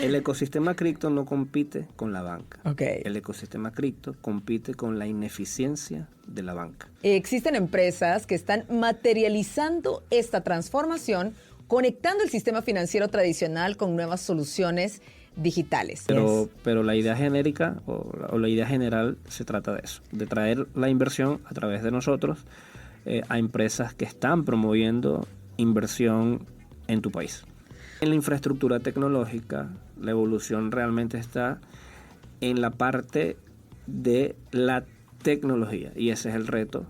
El ecosistema cripto no compite con la banca. Okay. El ecosistema cripto compite con la ineficiencia de la banca. Existen empresas que están materializando esta transformación, conectando el sistema financiero tradicional con nuevas soluciones digitales. Pero la idea genérica o la idea general se trata de eso, de traer la inversión a través de nosotros a empresas que están promoviendo inversión en tu país. En la infraestructura tecnológica, la evolución realmente está en la parte de la tecnología y ese es el reto.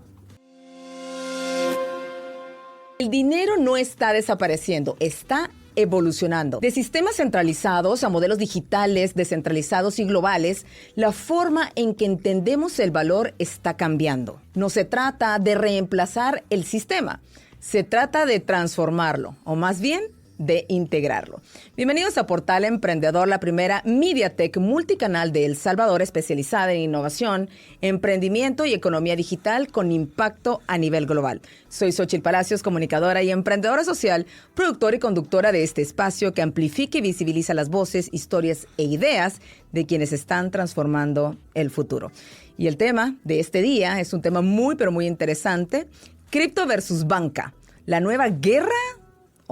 El dinero no está desapareciendo, está evolucionando. De sistemas centralizados a modelos digitales, descentralizados y globales, la forma en que entendemos el valor está cambiando. No se trata de reemplazar el sistema, se trata de transformarlo, o más bien, de integrarlo. Bienvenidos a Portal Emprendedor, la primera MediaTek multicanal de El Salvador especializada en innovación, emprendimiento y economía digital con impacto a nivel global. Soy Xochitl Palacios, comunicadora y emprendedora social, productora y conductora de este espacio que amplifica y visibiliza las voces, historias e ideas de quienes están transformando el futuro. Y el tema de este día es un tema muy, pero muy interesante: cripto versus banca, la nueva guerra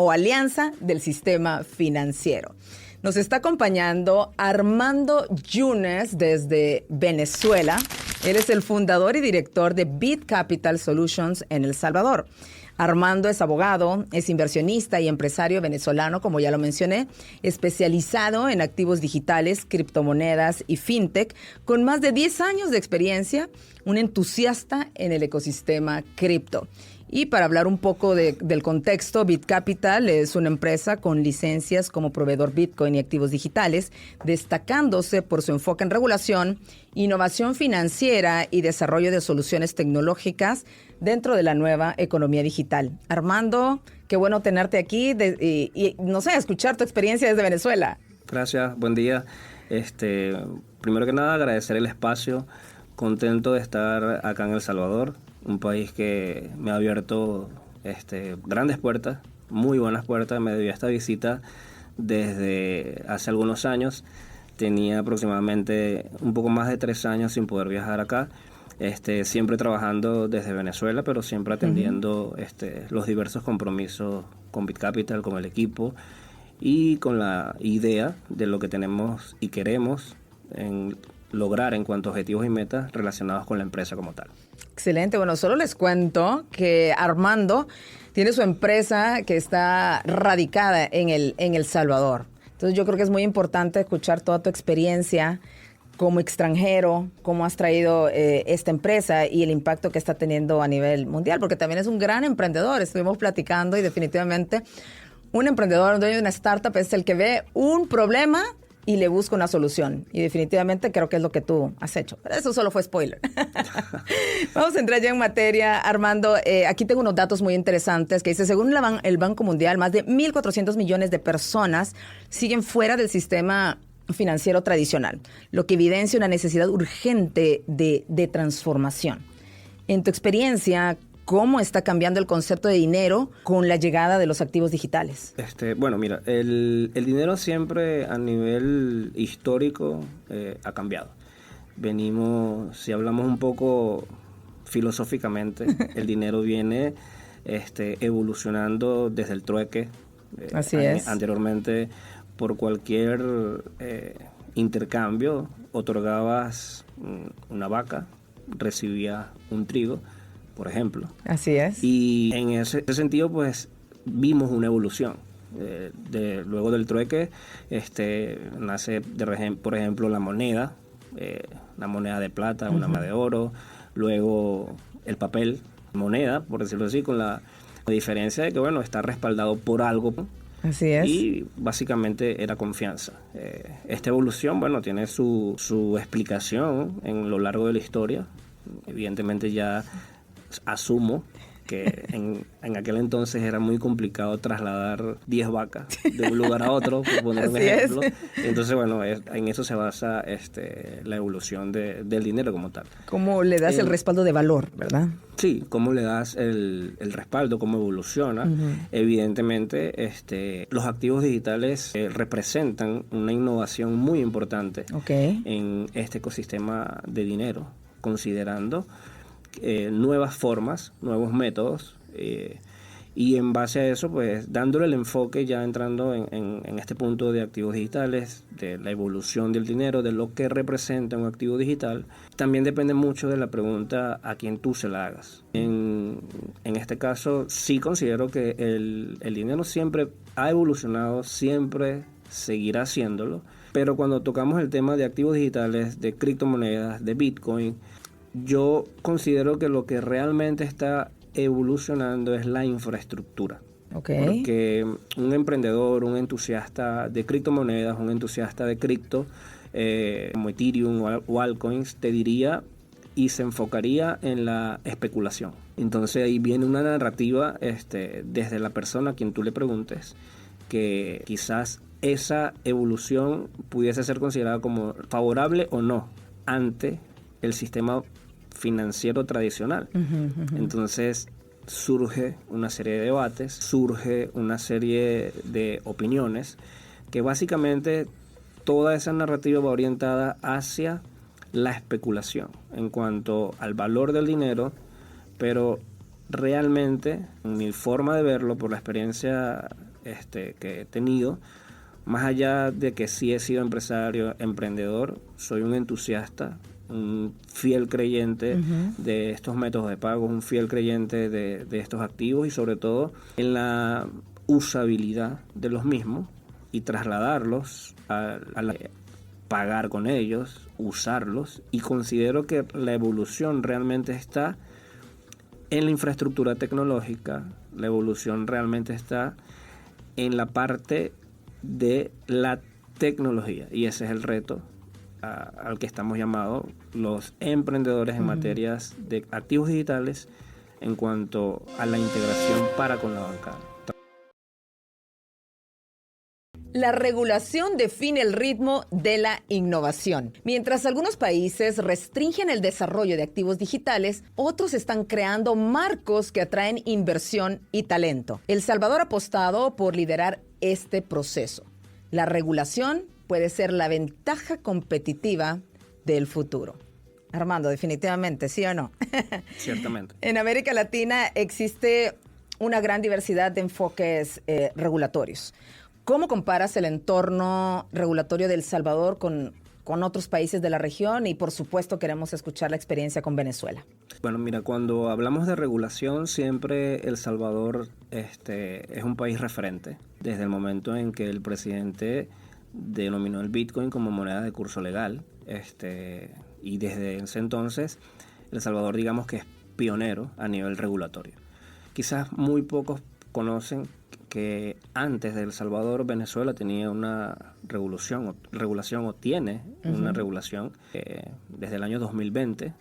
o alianza del sistema financiero. Nos está acompañando Armando Yunes desde Venezuela. Él es el fundador y director de Bit Capital Solutions en El Salvador. Armando es abogado, es inversionista y empresario venezolano, como ya lo mencioné, especializado en activos digitales, criptomonedas y fintech, con más de 10 años de experiencia, un entusiasta en el ecosistema cripto. Y para hablar un poco del contexto, Bit Capital es una empresa con licencias como proveedor Bitcoin y activos digitales, destacándose por su enfoque en regulación, innovación financiera y desarrollo de soluciones tecnológicas dentro de la nueva economía digital. Armando, qué bueno tenerte aquí y no sé, escuchar tu experiencia desde Venezuela. Gracias, buen día. Primero que nada, agradecer el espacio. Contento de estar acá en El Salvador, un país que me ha abierto grandes puertas, muy buenas puertas. Me debía esta visita desde hace algunos años. Tenía aproximadamente un poco más de 3 años sin poder viajar acá. Siempre trabajando desde Venezuela, pero siempre atendiendo los diversos compromisos con Bit Capital, con el equipo y con la idea de lo que tenemos y queremos lograr en cuanto a objetivos y metas relacionados con la empresa como tal. Excelente. Bueno, solo les cuento que Armando tiene su empresa que está radicada en El Salvador. Entonces yo creo que es muy importante escuchar toda tu experiencia como extranjero, cómo has traído esta empresa y el impacto que está teniendo a nivel mundial, porque también es un gran emprendedor. Estuvimos platicando y definitivamente un emprendedor, un dueño de una startup es el que ve un problema y le busca una solución. Y definitivamente creo que es lo que tú has hecho. Pero eso solo fue spoiler. Vamos a entrar ya en materia, Armando. Aquí tengo unos datos muy interesantes que dice, según el Banco Mundial, más de 1.400 millones de personas siguen fuera del sistema financiero tradicional, lo que evidencia una necesidad urgente de transformación. En tu experiencia, ¿cómo está cambiando el concepto de dinero con la llegada de los activos digitales? Bueno, mira, el dinero siempre a nivel histórico ha cambiado. Si hablamos un poco filosóficamente, el dinero viene evolucionando desde el trueque. Así es. Anteriormente, por cualquier intercambio, otorgabas una vaca, recibías un trigo, por ejemplo. Así es. Y en ese sentido, pues, vimos una evolución. Luego del trueque, nace, por ejemplo, la moneda de plata, una moneda de oro, luego el papel, moneda, por decirlo así, con la diferencia de que, bueno, está respaldado por algo. Así es. Y básicamente era confianza. Esta evolución, bueno, tiene su explicación en lo largo de la historia. Evidentemente ya asumo que en aquel entonces era muy complicado trasladar 10 vacas de un lugar a otro, por poner un Así ejemplo. es. Entonces, bueno, en eso se basa la evolución del dinero como tal. ¿Cómo le das el respaldo de valor, verdad? Sí, cómo le das el respaldo, cómo evoluciona. Evidentemente, los activos digitales representan una innovación muy importante en este ecosistema de dinero, considerando nuevas formas, nuevos métodos, y en base a eso, pues dándole el enfoque, ya entrando en este punto de activos digitales, de la evolución del dinero, de lo que representa un activo digital, también depende mucho de la pregunta a quien tú se la hagas. En este caso, sí considero que el dinero siempre ha evolucionado, siempre seguirá haciéndolo, pero cuando tocamos el tema de activos digitales, de criptomonedas, de Bitcoin, yo considero que lo que realmente está evolucionando es la infraestructura. Porque un emprendedor, un entusiasta de criptomonedas, un entusiasta de cripto, como Ethereum o altcoins, te diría y se enfocaría en la especulación. Entonces ahí viene una narrativa desde la persona a quien tú le preguntes, que quizás esa evolución pudiese ser considerada como favorable o no ante el sistema financiero tradicional. Entonces surge una serie de debates, surge una serie de opiniones, que básicamente toda esa narrativa va orientada hacia la especulación en cuanto al valor del dinero, pero realmente, en mi forma de verlo, por la experiencia que he tenido, más allá de que sí he sido empresario, emprendedor, soy un entusiasta, un fiel creyente de estos métodos de pago, un fiel creyente de estos activos y sobre todo en la usabilidad de los mismos y trasladarlos a pagar con ellos, usarlos, y considero que la evolución realmente está en la infraestructura tecnológica, la evolución realmente está en la parte de la tecnología, y ese es el reto al que estamos llamados los emprendedores en materias de activos digitales en cuanto a la integración para con la banca. La regulación define el ritmo de la innovación. Mientras algunos países restringen el desarrollo de activos digitales, otros están creando marcos que atraen inversión y talento. El Salvador ha apostado por liderar este proceso. La regulación puede ser la ventaja competitiva del futuro. Armando, definitivamente, ¿sí o no? Ciertamente. En América Latina existe una gran diversidad de enfoques regulatorios. ¿Cómo comparas el entorno regulatorio de El Salvador con otros países de la región? Y por supuesto queremos escuchar la experiencia con Venezuela. Bueno, mira, cuando hablamos de regulación, siempre El Salvador es un país referente. Desde el momento en que el presidente denominó el Bitcoin como moneda de curso legal, y desde ese entonces El Salvador, digamos que es pionero a nivel regulatorio. Quizás muy pocos conocen que antes de El Salvador, Venezuela tenía una regulación o tiene una regulación desde el año 2020.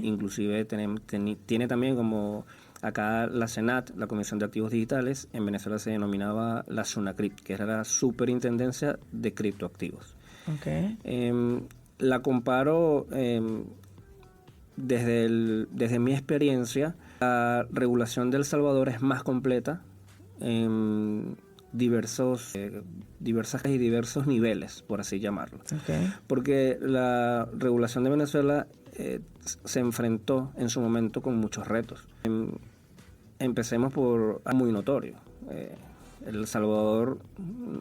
Inclusive tiene también, como acá la SENAT, la Comisión de Activos Digitales, en Venezuela se denominaba la SUNACRIP, que era la Superintendencia de Criptoactivos. La comparo desde mi experiencia. La regulación de El Salvador es más completa en diversos niveles, por así llamarlo. Porque la regulación de Venezuela se enfrentó en su momento con muchos retos. Empecemos por algo muy notorio. El Salvador,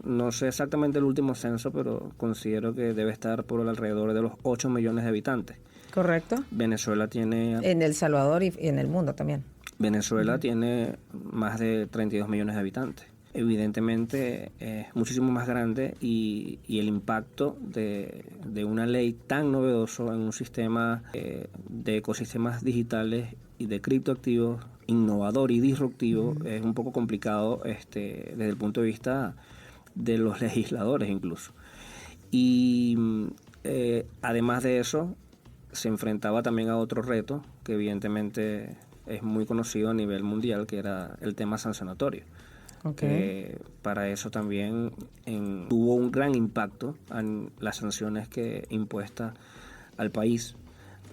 no sé exactamente el último censo, pero considero que debe estar por alrededor de los 8 millones de habitantes. Correcto. Venezuela tiene... En El Salvador y en el mundo también. Venezuela tiene más de 32 millones de habitantes. Evidentemente es muchísimo más grande y el impacto de una ley tan novedoso en un sistema de ecosistemas digitales y de criptoactivos innovador y disruptivo es un poco complicado desde el punto de vista de los legisladores incluso. Y además de eso, se enfrentaba también a otro reto que evidentemente es muy conocido a nivel mundial, que era el tema sancionatorio. Okay. Para eso también tuvo un gran impacto en las sanciones que impuestas al país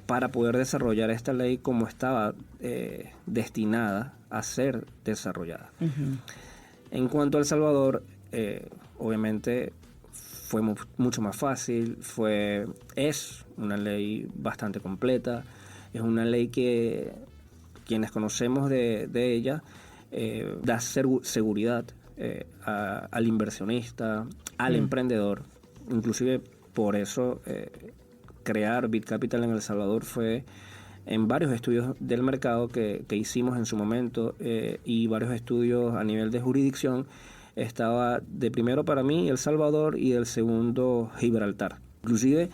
para poder desarrollar esta ley como estaba destinada a ser desarrollada. Uh-huh. En cuanto a El Salvador, obviamente fue mucho más fácil, es una ley bastante completa, es una ley que quienes conocemos de ella da seguridad al inversionista, al emprendedor. Inclusive por eso crear BitCapital en El Salvador fue en varios estudios del mercado que hicimos en su momento y varios estudios a nivel de jurisdicción. Estaba de primero para mí El Salvador y del segundo Gibraltar. Inclusive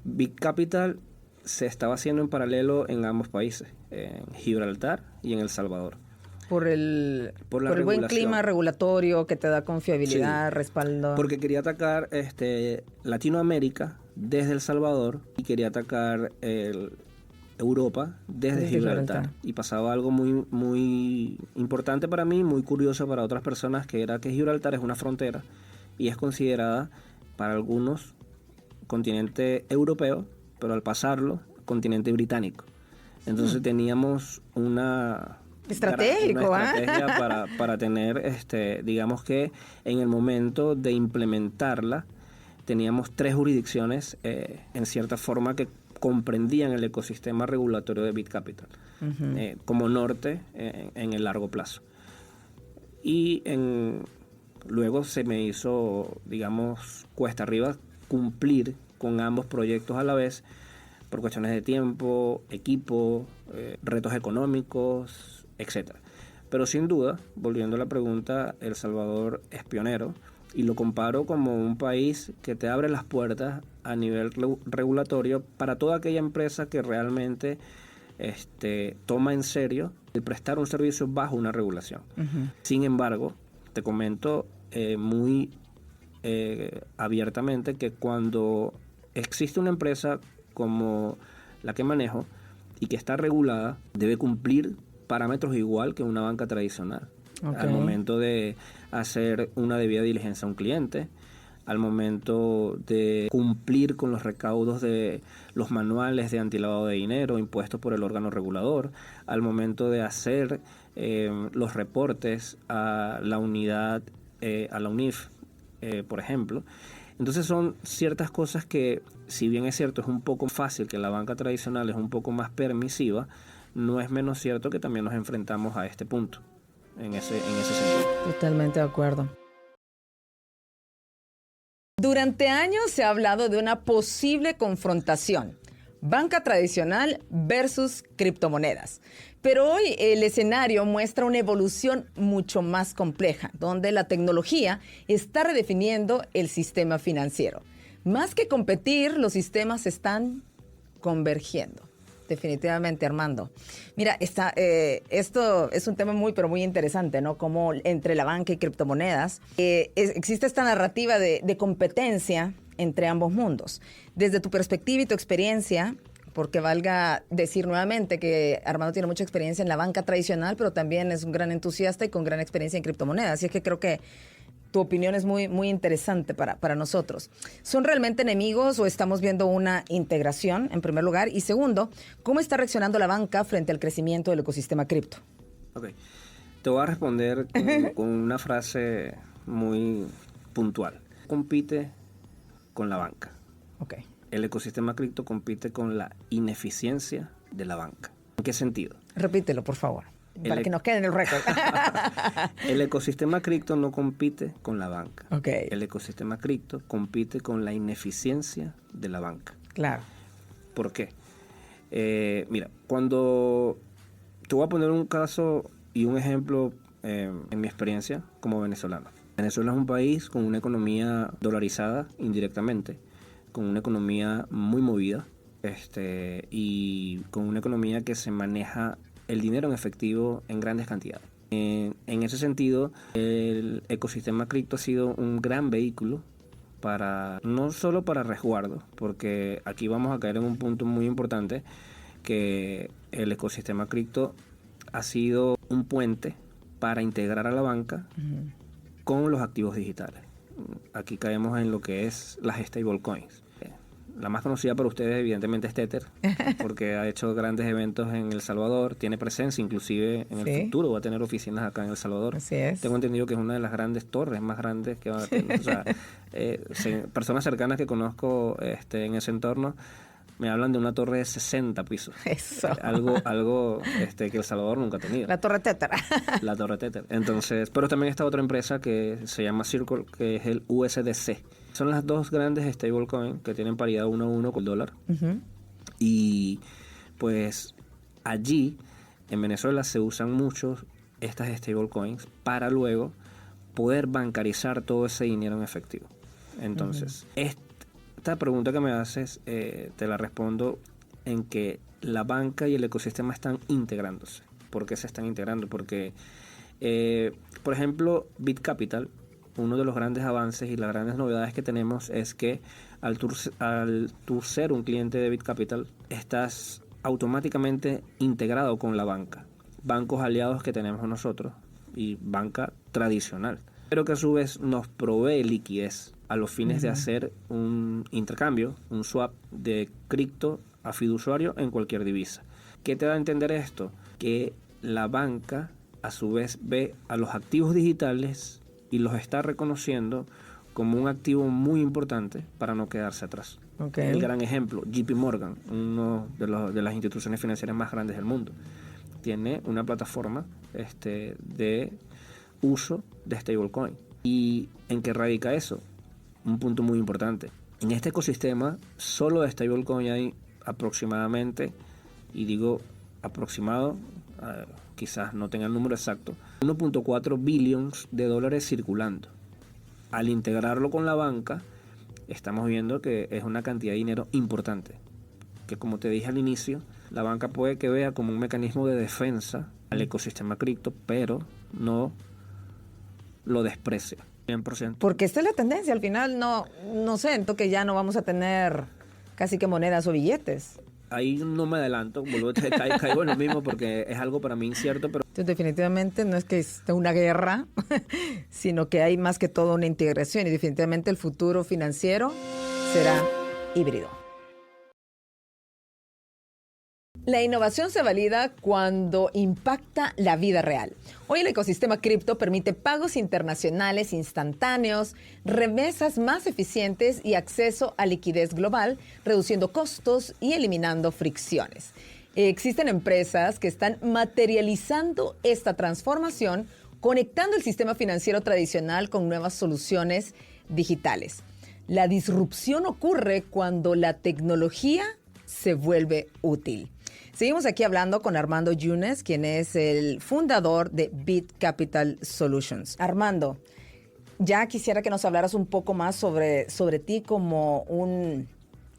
BitCapital se estaba haciendo en paralelo en ambos países, en Gibraltar y en El Salvador. Por el buen clima regulatorio que te da confiabilidad, sí, respaldo. Porque quería atacar Latinoamérica desde El Salvador y quería atacar Europa desde Gibraltar. Y pasaba algo muy, muy importante para mí, muy curioso para otras personas, que era que Gibraltar es una frontera y es considerada para algunos continente europeo, pero al pasarlo, continente británico. Entonces teníamos una estrategia para tener, digamos que en el momento de implementarla, teníamos 3 jurisdicciones en cierta forma que comprendían el ecosistema regulatorio de BitCapital como norte en el largo plazo. Y luego se me hizo, digamos, cuesta arriba cumplir con ambos proyectos a la vez por cuestiones de tiempo, equipo, retos económicos, etc. Pero sin duda, volviendo a la pregunta, El Salvador es pionero y lo comparo como un país que te abre las puertas a nivel regulatorio para toda aquella empresa que realmente toma en serio el prestar un servicio bajo una regulación. Uh-huh. Sin embargo, te comento muy abiertamente que cuando existe una empresa como la que manejo y que está regulada, debe cumplir parámetros igual que una banca tradicional. Okay. Al momento de hacer una debida diligencia a un cliente, al momento de cumplir con los recaudos de los manuales de antilavado de dinero impuestos por el órgano regulador, al momento de hacer los reportes a la unidad, a la UNIF, por ejemplo. Entonces son ciertas cosas que, si bien es cierto, es un poco fácil, que la banca tradicional es un poco más permisiva, no es menos cierto que también nos enfrentamos a este punto, en ese sentido. Totalmente de acuerdo. Durante años se ha hablado de una posible confrontación, banca tradicional versus criptomonedas. Pero hoy el escenario muestra una evolución mucho más compleja, donde la tecnología está redefiniendo el sistema financiero. Más que competir, los sistemas están convergiendo. Definitivamente, Armando. Mira, esto es un tema muy, pero muy interesante, ¿no? Como entre la banca y criptomonedas existe esta narrativa de competencia entre ambos mundos. Desde tu perspectiva y tu experiencia, porque valga decir nuevamente que Armando tiene mucha experiencia en la banca tradicional, pero también es un gran entusiasta y con gran experiencia en criptomonedas. Así es que creo que tu opinión es muy, muy interesante para nosotros. ¿Son realmente enemigos o estamos viendo una integración, en primer lugar? Y segundo, ¿cómo está reaccionando la banca frente al crecimiento del ecosistema cripto? Ok. Te voy a responder con una frase muy puntual. Compite con la banca. Ok. El ecosistema cripto compite con la ineficiencia de la banca. ¿En qué sentido? Repítelo, por favor, para que nos quede en el récord. El ecosistema cripto no compite con la banca. Okay. El ecosistema cripto compite con la ineficiencia de la banca. Claro. ¿Por qué? Mira, cuando te voy a poner un caso y un ejemplo en mi experiencia como venezolano. Venezuela es un país con una economía dolarizada indirectamente, con una economía muy movida y con una economía que se maneja el dinero en efectivo en grandes cantidades. En ese sentido, el ecosistema cripto ha sido un gran vehículo no solo para resguardo, porque aquí vamos a caer en un punto muy importante, que el ecosistema cripto ha sido un puente para integrar a la banca con los activos digitales. Aquí caemos en lo que es las stablecoins. La más conocida para ustedes evidentemente es Tether, porque ha hecho grandes eventos en El Salvador, tiene presencia, inclusive en el futuro va a tener oficinas acá en El Salvador. Así es. Tengo entendido que es una de las grandes torres más grandes que va a tener. O sea, personas cercanas que conozco en ese entorno me hablan de una torre de 60 pisos. Eso. Algo que El Salvador nunca ha tenido. La Torre Tether. La Torre Tether. Entonces, pero también está otra empresa que se llama Circle, que es el USDC. Son las dos grandes stablecoins que tienen paridad 1-1 con el dólar. Y pues allí, en Venezuela, se usan mucho estas stablecoins para luego poder bancarizar todo ese dinero en efectivo. Entonces, esta pregunta que me haces, te la respondo en que la banca y el ecosistema están integrándose. ¿Por qué se están integrando? Porque, por ejemplo, BitCapital, uno de los grandes avances y las grandes novedades que tenemos es que al tú ser un cliente de BitCapital, estás automáticamente integrado con la banca. Bancos aliados que tenemos nosotros y banca tradicional, pero que a su vez nos provee liquidez a los fines de hacer un intercambio, un swap de cripto a fiduciario en cualquier divisa. ¿Qué te da a entender esto? Que la banca a su vez ve a los activos digitales y los está reconociendo como un activo muy importante para no quedarse atrás. El gran ejemplo, JP Morgan, uno de las instituciones financieras más grandes del mundo, tiene una plataforma de uso de stablecoin. ¿Y en qué radica eso? Un punto muy importante. En este ecosistema, solo de stablecoin hay aproximadamente, y digo aproximado, quizás no tenga el número exacto, 1.4 billones de dólares circulando. Al integrarlo con la banca, estamos viendo que es una cantidad de dinero importante, que como te dije al inicio, la banca puede que vea como un mecanismo de defensa al ecosistema cripto, pero no lo desprecia 100%. Porque esta es la tendencia, al final no siento que ya no vamos a tener casi que monedas o billetes. Ahí no me adelanto, caigo en lo mismo porque es algo para mí incierto, pero Entonces, definitivamente no es que esté una guerra, sino que hay más que todo una integración y definitivamente el futuro financiero será híbrido. La innovación se valida cuando impacta la vida real. Hoy el ecosistema cripto permite pagos internacionales instantáneos, remesas más eficientes y acceso a liquidez global, reduciendo costos y eliminando fricciones. Existen empresas que están materializando esta transformación, conectando el sistema financiero tradicional con nuevas soluciones digitales. La disrupción ocurre cuando la tecnología se vuelve útil. Seguimos aquí hablando con Armando Yunes, quien es el fundador de BitCapital Solutions. Armando, ya quisiera que nos hablaras un poco más sobre ti como un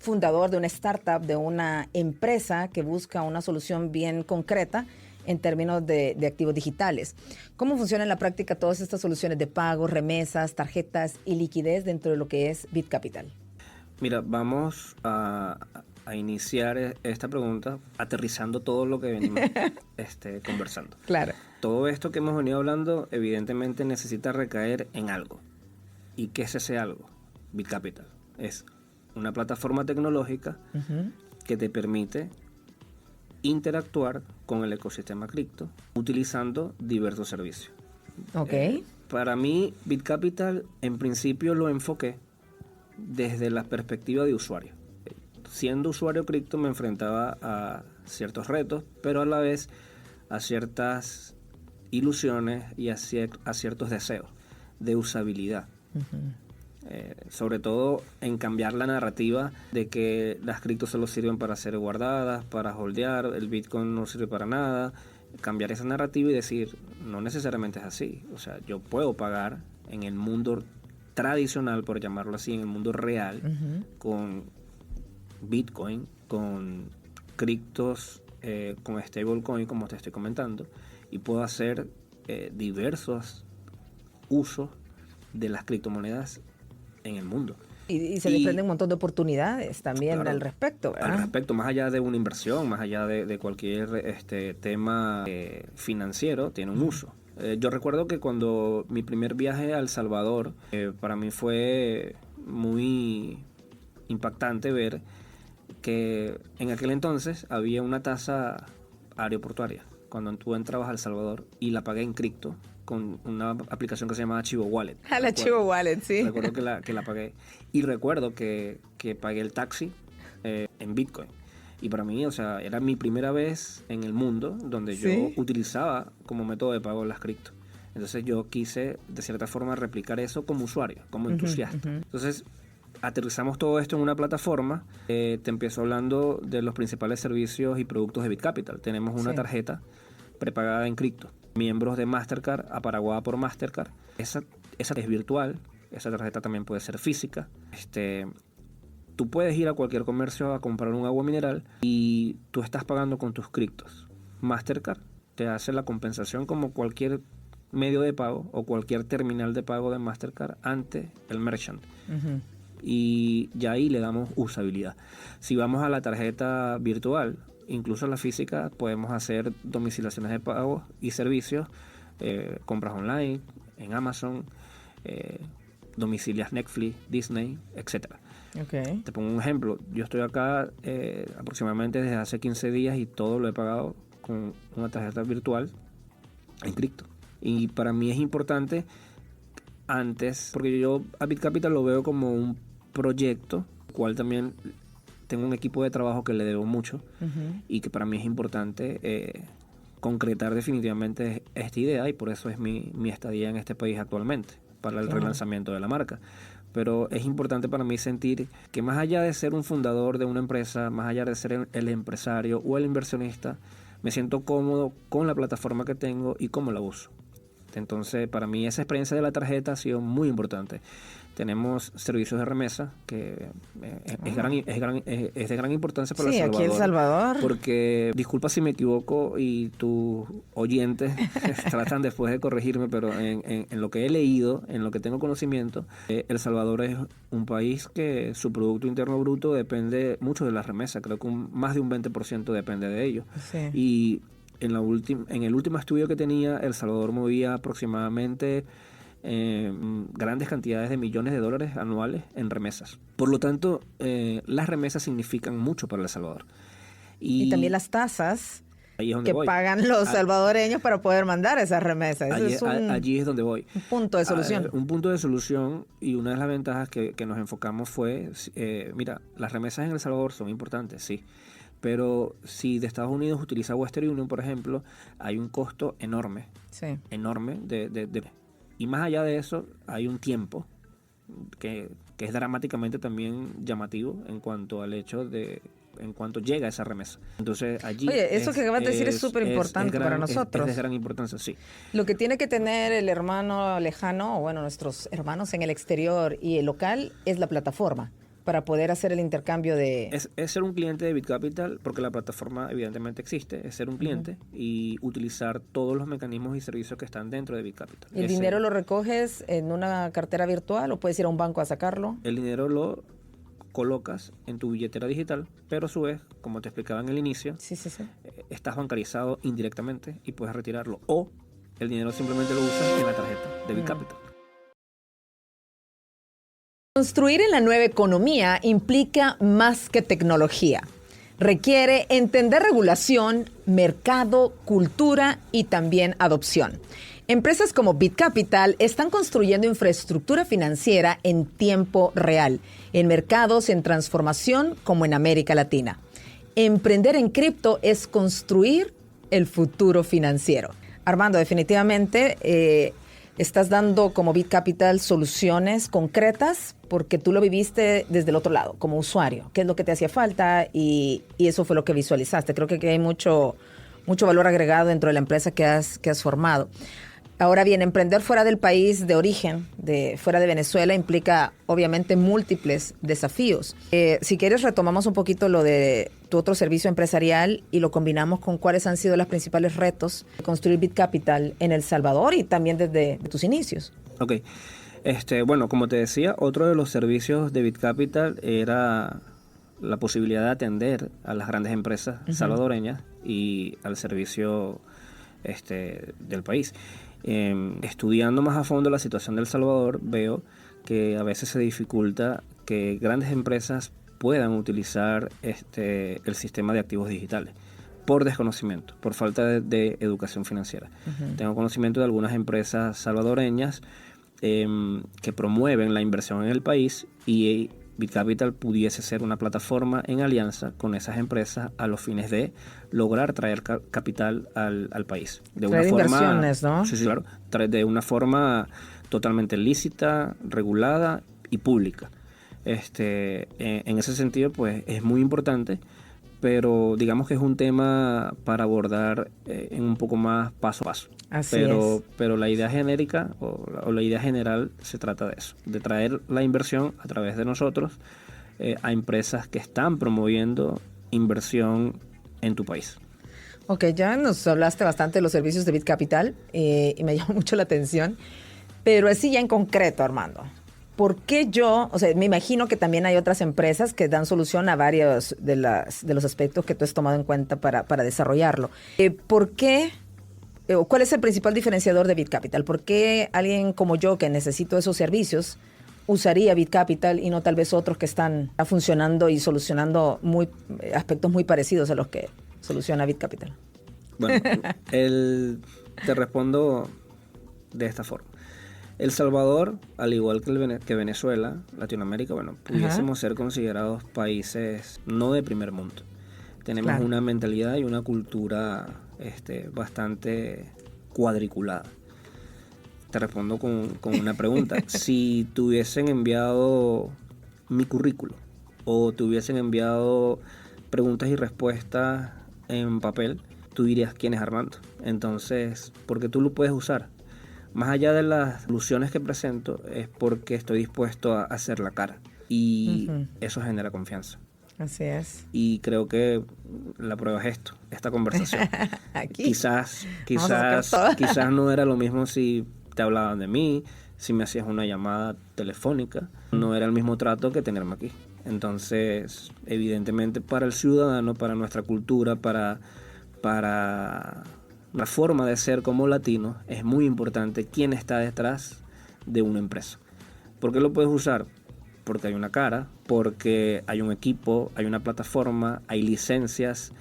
fundador de una startup, de una empresa que busca una solución bien concreta en términos de activos digitales. ¿Cómo funcionan en la práctica todas estas soluciones de pago, remesas, tarjetas y liquidez dentro de lo que es BitCapital? Mira, vamos a iniciar esta pregunta aterrizando todo lo que venimos conversando. Claro. Todo esto que hemos venido hablando evidentemente necesita recaer en algo. ¿Y qué es ese algo? BitCapital es una plataforma tecnológica que te permite interactuar con el ecosistema cripto utilizando diversos servicios. Para mí, BitCapital en principio lo enfoqué desde la perspectiva de usuario. Siendo usuario cripto me enfrentaba a ciertos retos, pero a la vez a ciertas ilusiones y a ciertos deseos de usabilidad. Sobre todo en cambiar la narrativa de que las criptos solo sirven para ser guardadas, para holdear, el Bitcoin no sirve para nada. Cambiar esa narrativa y decir, no necesariamente es así. O sea, yo puedo pagar en el mundo tradicional, por llamarlo así, en el mundo real, con Bitcoin, con criptos, con stablecoin, como te estoy comentando, y puedo hacer diversos usos de las criptomonedas en el mundo. Y se desprenden un montón de oportunidades también claro, al respecto, ¿verdad? Al respecto, más allá de una inversión, más allá de cualquier tema financiero, tiene un uso. Yo recuerdo que cuando mi primer viaje a El Salvador, para mí fue muy impactante ver que en aquel entonces había una tasa aeroportuaria cuando tú entrabas a El Salvador y la pagué en cripto con una aplicación que se llamaba Chivo Wallet. A la Chivo Wallet, sí. Recuerdo que la pagué. Y recuerdo que pagué el taxi en Bitcoin. Y para mí, o sea, era mi primera vez en el mundo donde yo utilizaba como método de pago las cripto. Entonces yo quise, de cierta forma, replicar eso como usuario, como entusiasta. Entonces, aterrizamos todo esto en una plataforma. Te empiezo hablando de los principales servicios y productos de BitCapital. Tenemos una tarjeta prepagada en cripto. Miembros de Mastercard, aparaguada por Mastercard. Esa es virtual. Esa tarjeta también puede ser física. Tú puedes ir a cualquier comercio a comprar un agua mineral y tú estás pagando con tus criptos. Mastercard te hace la compensación como cualquier medio de pago o cualquier terminal de pago de Mastercard ante el merchant. Y ya ahí le damos usabilidad. Si vamos a la tarjeta virtual, incluso la física, podemos hacer domiciliaciones de pago y servicios, compras online, en Amazon, domicilias Netflix, Disney, etcétera. Okay. Te pongo un ejemplo. Yo estoy acá aproximadamente desde hace 15 días y todo lo he pagado con una tarjeta virtual en cripto. Y para mí es importante antes, porque yo a BitCapital lo veo como un proyecto, cual también tengo un equipo de trabajo que le debo mucho y que para mí es importante concretar definitivamente esta idea, y por eso es mi estadía en este país actualmente, para el relanzamiento de la marca. Pero es importante para mí sentir que más allá de ser un fundador de una empresa, más allá de ser el empresario o el inversionista, me siento cómodo con la plataforma que tengo y cómo la uso. Entonces, para mí esa experiencia de la tarjeta ha sido muy importante. Tenemos servicios de remesa que es de gran importancia para El Salvador. Sí, aquí El Salvador. Porque, disculpa si me equivoco y tus oyentes tratan después de corregirme, pero en lo que he leído, en lo que tengo conocimiento, El Salvador es un país que su Producto Interno Bruto depende mucho de las remesas. Creo que más de un 20% depende de ello. Sí. Y en el último estudio que tenía, El Salvador movía aproximadamente grandes cantidades de millones de dólares anuales en remesas. Por lo tanto, las remesas significan mucho para El Salvador. Y también las tasas que pagan los salvadoreños para poder mandar esas remesas. Allí es donde voy. Un punto de solución. Un punto de solución, y una de las ventajas que nos enfocamos fue, mira, las remesas en El Salvador son importantes, sí. Pero si de Estados Unidos utiliza Western Union, por ejemplo, hay un costo enorme. Sí. Enorme. Y más allá de eso, hay un tiempo que es dramáticamente también llamativo en cuanto al hecho de en cuanto llega esa remesa. Entonces allí... Oye, eso que acabas de decir es súper importante para nosotros. Es de gran importancia, sí. Lo que tiene que tener el hermano lejano, o bueno, nuestros hermanos en el exterior y el local, es la plataforma para poder hacer el intercambio de... Es ser un cliente de BitCapital, porque la plataforma evidentemente existe, es ser un cliente y utilizar todos los mecanismos y servicios que están dentro de BitCapital. ¿El dinero lo recoges en una cartera virtual o puedes ir a un banco a sacarlo? El dinero lo colocas en tu billetera digital, pero a su vez, como te explicaba en el inicio, estás bancarizado indirectamente y puedes retirarlo. O el dinero simplemente lo usas en la tarjeta de BitCapital. Construir en la nueva economía implica más que tecnología. Requiere entender regulación, mercado, cultura y también adopción. Empresas como BitCapital están construyendo infraestructura financiera en tiempo real, en mercados en transformación como en América Latina. Emprender en cripto es construir el futuro financiero. Armando, definitivamente estás dando como BitCapital soluciones concretas porque tú lo viviste desde el otro lado, como usuario. ¿Qué es lo que te hacía falta? Y eso fue lo que visualizaste. Creo que hay mucho valor agregado dentro de la empresa que has formado. Ahora bien, emprender fuera del país de origen, fuera de Venezuela, implica obviamente múltiples desafíos. Si quieres, retomamos un poquito lo de tu otro servicio empresarial y lo combinamos con cuáles han sido los principales retos de construir BitCapital en El Salvador y también desde tus inicios. Ok. Bueno, como te decía, otro de los servicios de BitCapital era la posibilidad de atender a las grandes empresas salvadoreñas y al servicio del país. Estudiando más a fondo la situación de El Salvador, veo que a veces se dificulta que grandes empresas puedan utilizar el sistema de activos digitales por desconocimiento, por falta de educación financiera. Tengo conocimiento de algunas empresas salvadoreñas que promueven la inversión en el país, y BitCapital pudiese ser una plataforma en alianza con esas empresas a los fines de lograr traer capital al país. De traer una forma, inversiones, ¿no? Sí, claro. De una forma totalmente lícita, regulada y pública. En ese sentido, pues es muy importante, pero digamos que es un tema para abordar en un poco más paso a paso. Así es. Pero la idea genérica o la idea general se trata de eso, de traer la inversión a través de nosotros a empresas que están promoviendo inversión en tu país. Ok, ya nos hablaste bastante de los servicios de BitCapital y me llamó mucho la atención, pero así ya en concreto, Armando. ¿Por qué me imagino que también hay otras empresas que dan solución a varios de los aspectos que tú has tomado en cuenta para desarrollarlo? ¿Por qué? ¿Cuál es el principal diferenciador de BitCapital? ¿Por qué alguien como yo que necesito esos servicios usaría BitCapital y no tal vez otros que están funcionando y solucionando aspectos muy parecidos a los que soluciona BitCapital? Bueno, te respondo de esta forma. El Salvador, al igual que Venezuela, Latinoamérica, bueno, pudiésemos ser considerados países no de primer mundo. Tenemos una mentalidad y una cultura bastante cuadriculada. Te respondo con una pregunta. Si te hubiesen enviado mi currículo o te hubiesen enviado preguntas y respuestas en papel, tú dirías quién es Armando. Entonces, porque tú lo puedes usar. Más allá de las soluciones que presento, es porque estoy dispuesto a hacer la cara. Y eso genera confianza. Así es. Y creo que la prueba es esta conversación. Aquí. Quizás no era lo mismo si te hablaban de mí, si me hacías una llamada telefónica. No era el mismo trato que tenerme aquí. Entonces, evidentemente, para el ciudadano, para nuestra cultura, para la forma de ser como latino, es muy importante quién está detrás de una empresa. ¿Por qué lo puedes usar? Porque hay una cara, porque hay un equipo, hay una plataforma, hay licencias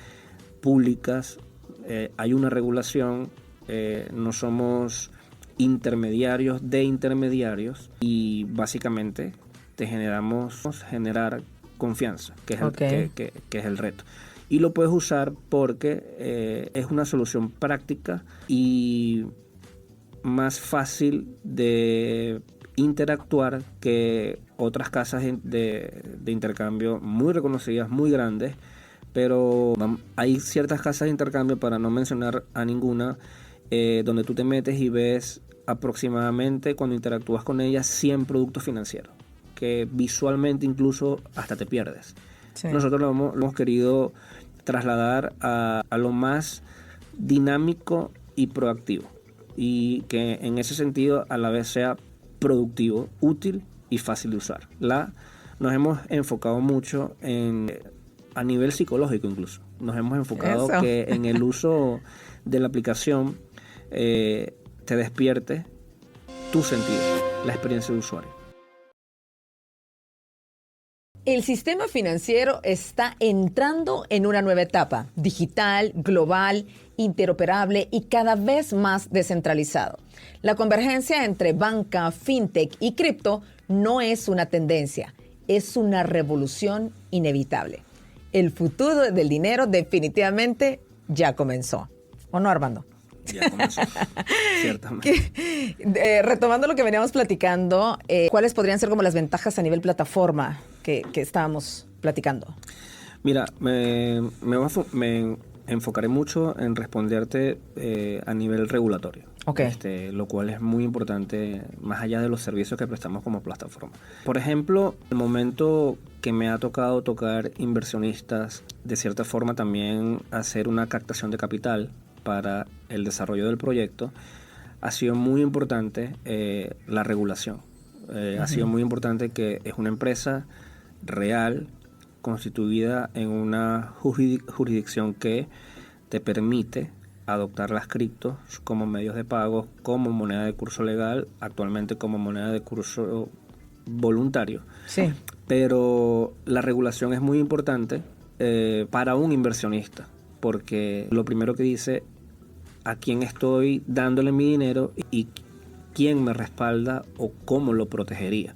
públicas, hay una regulación, no somos intermediarios de intermediarios, y básicamente te generar confianza, que es el reto. Y lo puedes usar porque es una solución práctica y más fácil de interactuar que otras casas de intercambio muy reconocidas, muy grandes, pero hay ciertas casas de intercambio, para no mencionar a ninguna, donde tú te metes y ves aproximadamente, cuando interactúas con ellas, 100 productos financieros, que visualmente incluso hasta te pierdes. Sí. Nosotros lo hemos querido trasladar a lo más dinámico y proactivo, y que en ese sentido a la vez sea productivo, útil y fácil de usar. Nos hemos enfocado mucho a nivel psicológico, incluso. Nos hemos enfocado que en el uso de la aplicación te despierte tu sentido, la experiencia de usuario. El sistema financiero está entrando en una nueva etapa, digital, global, interoperable y cada vez más descentralizado. La convergencia entre banca, fintech y cripto no es una tendencia, es una revolución inevitable. El futuro del dinero definitivamente ya comenzó. ¿O no, Armando? Ya comenzó, ciertamente. Retomando lo que veníamos platicando, ¿cuáles podrían ser como las ventajas a nivel plataforma que estábamos platicando? Mira, me enfocaré mucho en responderte a nivel regulatorio. Okay. Lo cual es muy importante, más allá de los servicios que prestamos como plataforma. Por ejemplo, el momento que me ha tocado tocar inversionistas, de cierta forma también hacer una captación de capital para el desarrollo del proyecto, ha sido muy importante la regulación. Ha sido muy importante que es una empresa real, constituida en una jurisdicción que te permite adoptar las criptos como medios de pago, como moneda de curso legal, actualmente como moneda de curso voluntario. Sí. Pero la regulación es muy importante para un inversionista, porque lo primero que dice a quién estoy dándole mi dinero y quién me respalda o cómo lo protegería.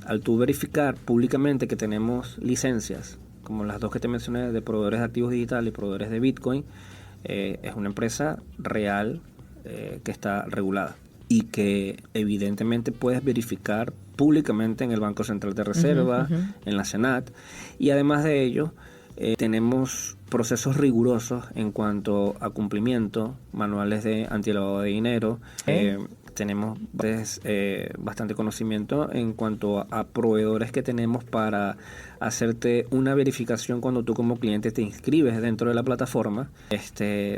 Al tú verificar públicamente que tenemos licencias, como las dos que te mencioné, de proveedores de activos digitales y proveedores de Bitcoin, es una empresa real que está regulada y que evidentemente puedes verificar públicamente en el Banco Central de Reserva, en la Senat, y además de ello tenemos procesos rigurosos en cuanto a cumplimiento, manuales de antilavado de dinero, tenemos bastante conocimiento en cuanto a proveedores que tenemos para hacerte una verificación cuando tú como cliente te inscribes dentro de la plataforma.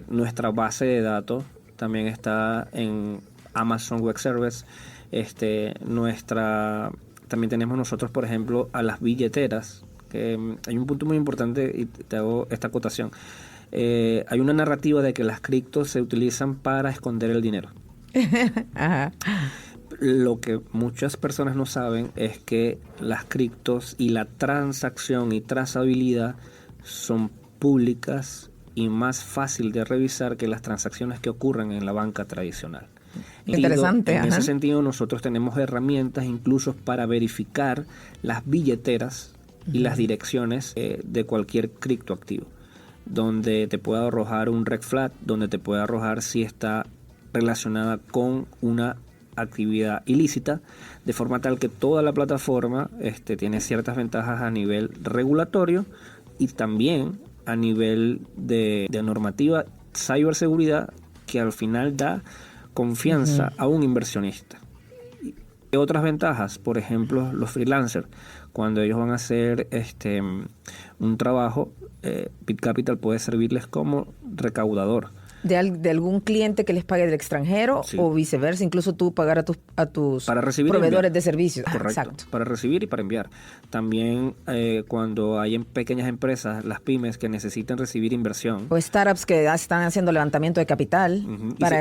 Nuestra base de datos también está en Amazon Web Service. También tenemos nosotros, por ejemplo, a las billeteras, que hay un punto muy importante y te hago esta acotación. Hay una narrativa de que las criptos se utilizan para esconder el dinero. Ajá. Lo que muchas personas no saben es que las criptos y la transacción y trazabilidad son públicas y más fácil de revisar que las transacciones que ocurren en la banca tradicional. Interesante. En ese sentido, nosotros tenemos herramientas incluso para verificar las billeteras y las direcciones de cualquier criptoactivo, donde te puede arrojar un red flag, donde te puede arrojar si está relacionada con una actividad ilícita, de forma tal que toda la plataforma tiene ciertas ventajas a nivel regulatorio y también a nivel de normativa, ciberseguridad, que al final da confianza a un inversionista. Y otras ventajas, por ejemplo, los freelancers, cuando ellos van a hacer un trabajo, BitCapital puede servirles como recaudador. De algún cliente que les pague del extranjero, sí, o viceversa, incluso tú pagar a tus proveedores de servicios. Correcto, exacto. Para recibir y para enviar. También cuando hay pequeñas empresas, las pymes que necesitan recibir inversión. O startups que están haciendo levantamiento de capital.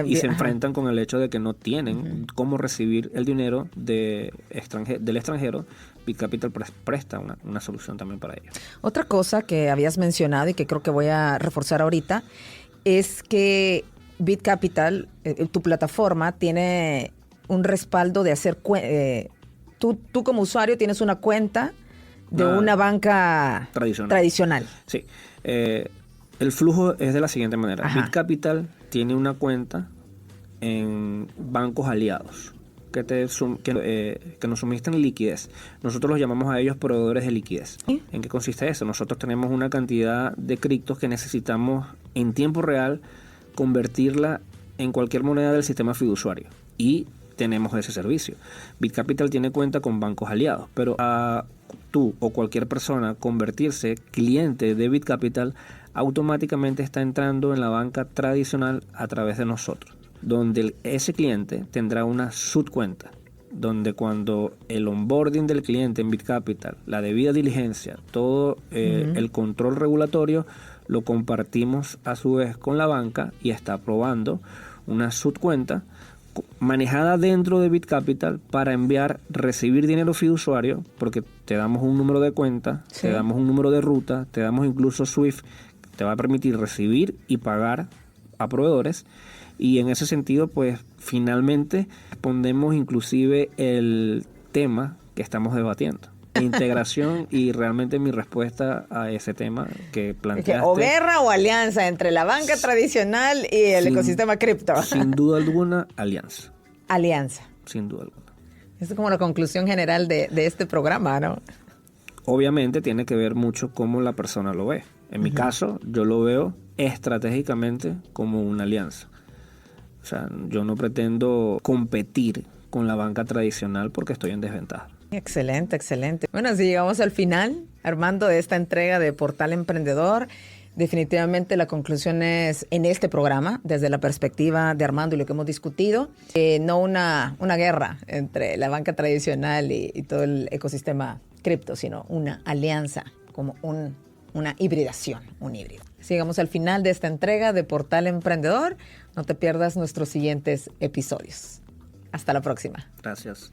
Y se enfrentan con el hecho de que no tienen cómo recibir el dinero del extranjero. BitCapital presta una solución también para ello. Otra cosa que habías mencionado y que creo que voy a reforzar ahorita es que BitCapital, tu plataforma, tiene un respaldo de hacer... tú como usuario tienes una cuenta de una banca tradicional. Sí. El flujo es de la siguiente manera. Ajá. BitCapital tiene una cuenta en bancos aliados que nos suministran liquidez. Nosotros los llamamos a ellos proveedores de liquidez. ¿Sí? ¿En qué consiste eso? Nosotros tenemos una cantidad de criptos que necesitamos en tiempo real convertirla en cualquier moneda del sistema fiduciario. Y tenemos ese servicio. BitCapital tiene cuenta con bancos aliados, pero a tú o cualquier persona convertirse cliente de BitCapital, automáticamente está entrando en la banca tradicional a través de nosotros, donde ese cliente tendrá una subcuenta, donde cuando el onboarding del cliente en BitCapital, la debida diligencia, todo el control regulatorio, lo compartimos a su vez con la banca y está aprobando una subcuenta manejada dentro de BitCapital para recibir dinero fiduciario, porque te damos un número de cuenta, sí, te damos un número de ruta, te damos incluso SWIFT, te va a permitir recibir y pagar a proveedores. Y en ese sentido, pues finalmente respondemos inclusive el tema que estamos debatiendo. Integración y realmente mi respuesta a ese tema que planteaste. O guerra o alianza entre la banca tradicional y el ecosistema cripto. Sin duda alguna, alianza. Alianza. Sin duda alguna. Es como la conclusión general de este programa, ¿no? Obviamente tiene que ver mucho cómo la persona lo ve. En mi caso, yo lo veo estratégicamente como una alianza. O sea, yo no pretendo competir con la banca tradicional porque estoy en desventaja. Excelente, excelente. Bueno, así llegamos al final, Armando, de esta entrega de Portal Emprendedor. Definitivamente la conclusión es, en este programa, desde la perspectiva de Armando y lo que hemos discutido, no una guerra entre la banca tradicional y todo el ecosistema cripto, sino una alianza, como una hibridación, un híbrido. Llegamos al final de esta entrega de Portal Emprendedor. No te pierdas nuestros siguientes episodios. Hasta la próxima. Gracias.